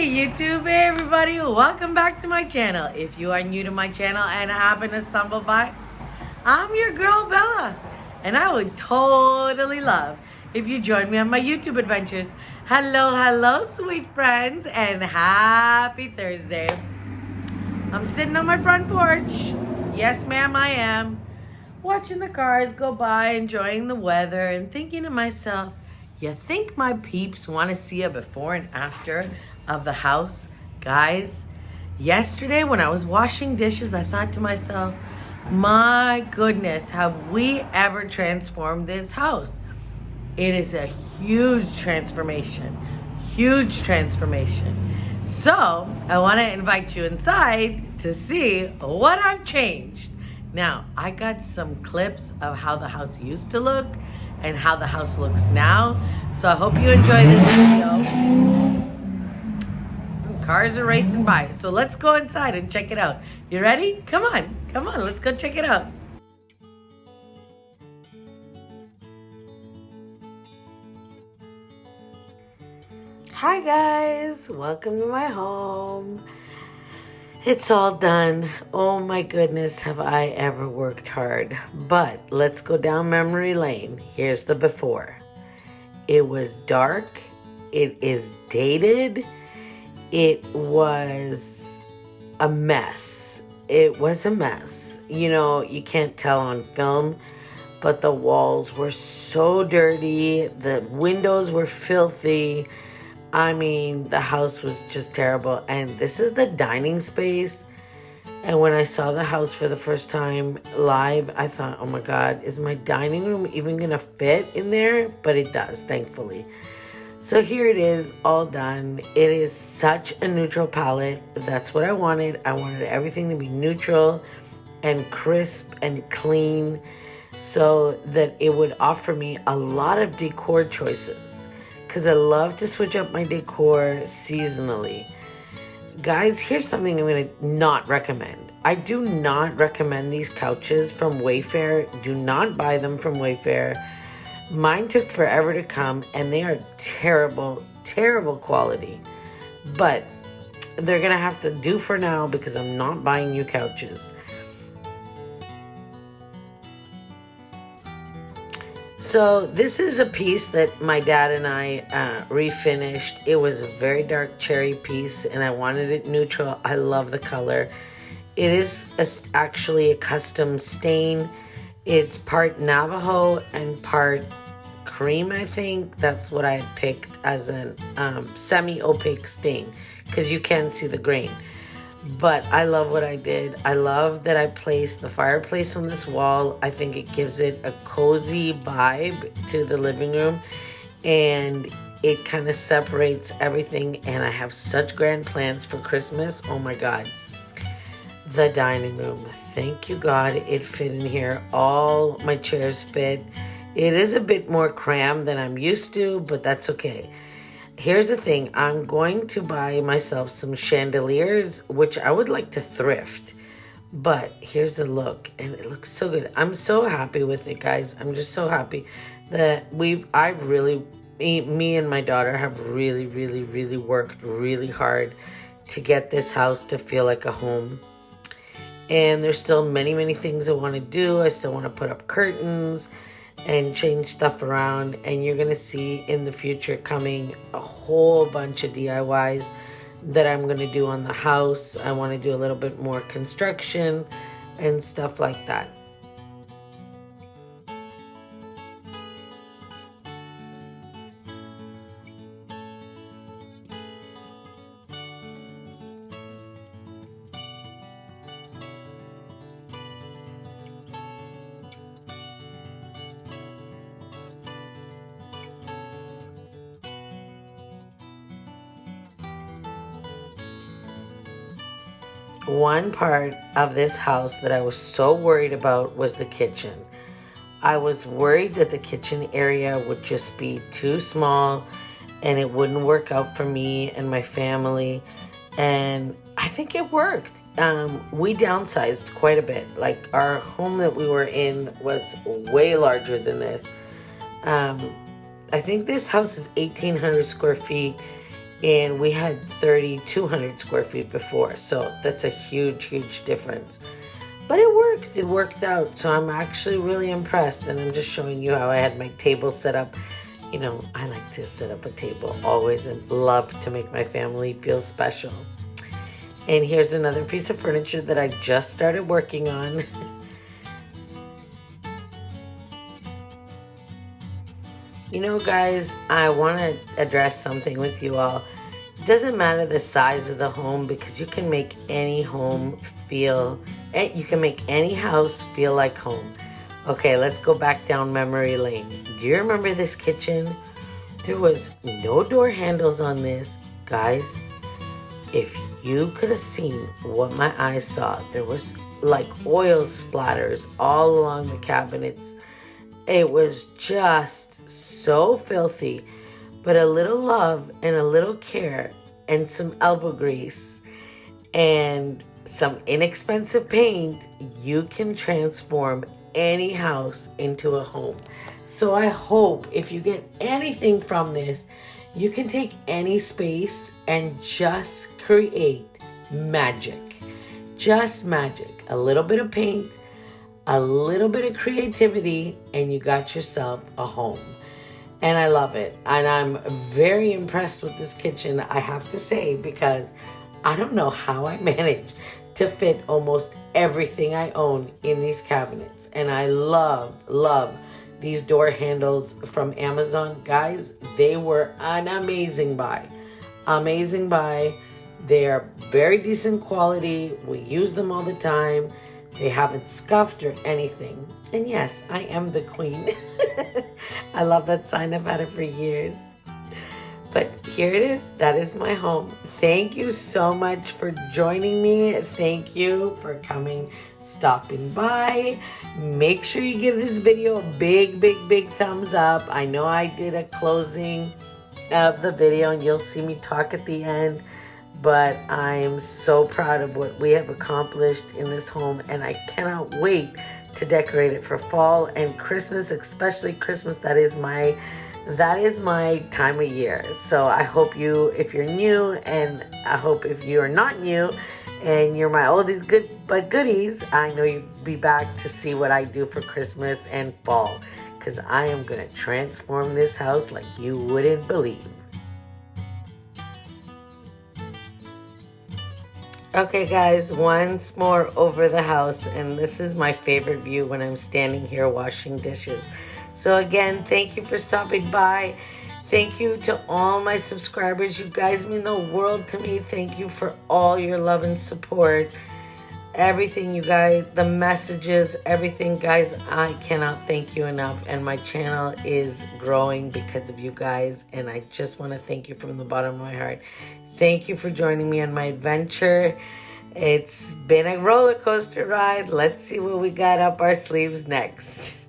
Hey YouTube, hey everybody, welcome back to my channel. If you are new to my channel and happen to stumble by, I'm your girl Bella, and I would totally love if you join me on my YouTube adventures. Hello sweet friends, and happy Thursday. I'm sitting on my front porch, yes ma'am I am, watching the cars go by, enjoying the weather, and thinking to myself, you think my peeps want to see a before and after of the house? Guys, yesterday when I was washing dishes, I thought to myself, my goodness, have we ever transformed this house? It is a huge transformation. Huge transformation. So, I want to invite you inside to see what I've changed. Now, I got some clips of how the house used to look and how the house looks now. So I hope you enjoy this video. Cars are racing by. So let's go inside and check it out. You ready? Come on, let's go check it out. Hi guys, welcome to my home. It's all done. Oh my goodness, have I ever worked hard. But let's go down memory lane. Here's the before. It was dark. It is dated. It was a mess. It was a mess. You know, you can't tell on film, but the walls were so dirty. The windows were filthy. I mean, the house was just terrible. And this is the dining space. And when I saw the house for the first time live, I thought, oh my God, is my dining room even going to fit in there? But it does, thankfully. So here it is, all done. It is such a neutral palette. That's what I wanted. I wanted everything to be neutral and crisp and clean so that it would offer me a lot of decor choices. Because I love to switch up my decor seasonally. Guys, here's something I'm going to not recommend. I do not recommend these couches from Wayfair. Do not buy them from Wayfair. Mine took forever to come, and they are terrible, terrible quality. But they're going to have to do for now because I'm not buying new couches. So this is a piece that my dad and I refinished. It was a very dark cherry piece, and I wanted it neutral. I love the color. It is actually a custom stain. It's part Navajo and part cream, I think. That's what I had picked as a semi-opaque stain because you can't see the grain. But I love what I did. I love that I placed the fireplace on this wall. I think it gives it a cozy vibe to the living room. And it kind of separates everything. And I have such grand plans for Christmas. Oh my God. The dining room. Thank you, God. It fit in here. All my chairs fit. It is a bit more crammed than I'm used to, but that's okay. Here's the thing. I'm going to buy myself some chandeliers, which I would like to thrift. But here's the look, and it looks so good. I'm so happy with it, guys. I'm just so happy that me and my daughter have really worked really hard to get this house to feel like a home. And there's still many things I want to do. I still want to put up curtains and change stuff around, and you're gonna see in the future coming a whole bunch of DIYs that I'm gonna do on the house. I want to do a little bit more construction and stuff like that. One part of this house that I was so worried about was the kitchen. I was worried that the kitchen area would just be too small and it wouldn't work out for me and my family. And I think it worked. We downsized quite a bit. Like our home that we were in was way larger than this. I think this house is 1,800 square feet. and we had 3,200 square feet before. So that's a huge, huge difference. But it worked out. So I'm actually really impressed, and I'm just showing you how I had my table set up. You know, I like to set up a table always and love to make my family feel special. And here's another piece of furniture that I just started working on. You know, guys, I want to address something with you all. It doesn't matter the size of the home, because you can make any home feel, you can make any house feel like home. Okay, let's go back down memory lane. Do you remember this kitchen? There was no door handles on this. Guys, if you could have seen what my eyes saw, there was like oil splatters all along the cabinets. It was just so filthy, but a little love and a little care and some elbow grease and some inexpensive paint, you can transform any house into a home. So I hope if you get anything from this, you can take any space and just create magic. Just magic. A little bit of paint, a little bit of creativity, and you got yourself a home. And I love it. And I'm very impressed with this kitchen, I have to say, because I don't know how I managed to fit almost everything I own in these cabinets. And I love these door handles from Amazon. Guys, they were an amazing buy. Amazing buy. They're very decent quality. We use them all the time. They haven't scuffed or anything. And yes, I am the queen. I love that sign. I've had it for years. But here it is. That is my home. Thank you so much for joining me. Thank you for coming, stopping by. Make sure you give this video a big thumbs up. I know I did a closing of the video, and you'll see me talk at the end. But I'm so proud of what we have accomplished in this home, and I cannot wait to decorate it for fall and Christmas, especially Christmas. That is my time of year. So I hope you, if you're new, and I hope if you're not new and you're my oldies but goodies, I know you'll be back to see what I do for Christmas and fall, because I am going to transform this house like you wouldn't believe. Okay guys, once more over the house, and this is my favorite view when I'm standing here washing dishes. So again, thank you for stopping by. Thank you to all my subscribers. You guys mean the world to me. Thank you for all your love and support. Everything, you guys, the messages, everything, guys, I cannot thank you enough. And my channel is growing because of you guys, and I just want to thank you from the bottom of my heart. Thank you for joining me on my adventure. It's been a roller coaster ride. Let's see what we got up our sleeves next.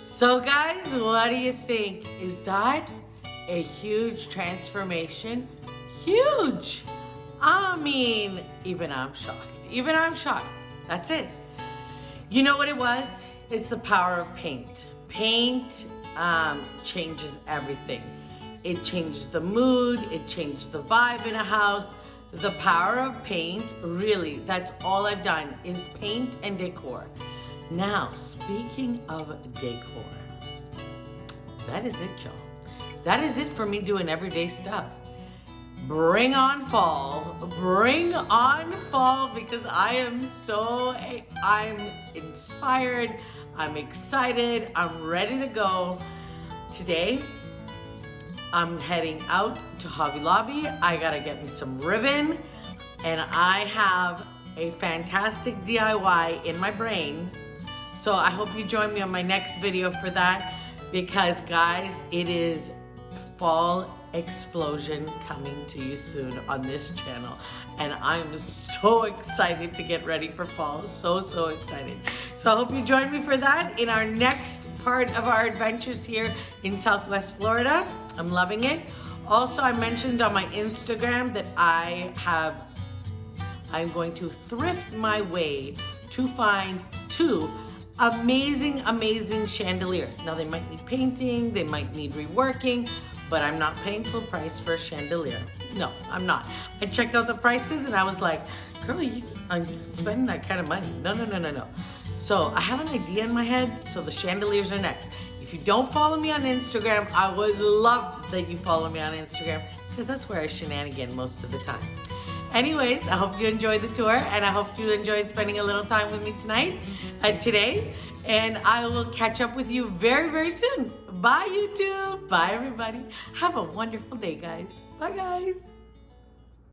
So guys, what do you think? Is that a huge transformation? Huge! I mean, even I'm shocked. That's it. You know what it was? It's the power of paint. Paint changes everything. It changes the mood, it changes the vibe in a house. The power of paint, really, that's all I've done is paint and decor. Now, speaking of decor, that is it, y'all. That is it for me doing everyday stuff. Bring on fall. Bring on fall, because I'm inspired. I'm excited. I'm ready to go. Today, I'm heading out to Hobby Lobby. I gotta get me some ribbon, and I have a fantastic DIY in my brain. So I hope you join me on my next video for that, because guys, it is fall explosion coming to you soon on this channel, and I'm so excited to get ready for fall. So excited. So I hope you join me for that in our next part of our adventures here in Southwest Florida. I'm loving it. Also, I mentioned on my Instagram that I'm going to thrift my way to find 2 amazing, amazing chandeliers. Now they might need painting, they might need reworking, but I'm not paying full price for a chandelier. No, I'm not. I checked out the prices and I was like, girl, I'm spending that kind of money. No, no, no, no, no. So I have an idea in my head, so the chandeliers are next. If you don't follow me on Instagram, I would love that you follow me on Instagram because that's where I shenanigan most of the time. Anyways, I hope you enjoyed the tour and I hope you enjoyed spending a little time with me today. And I will catch up with you very, very soon. Bye, YouTube. Bye, everybody. Have a wonderful day, guys. Bye, guys.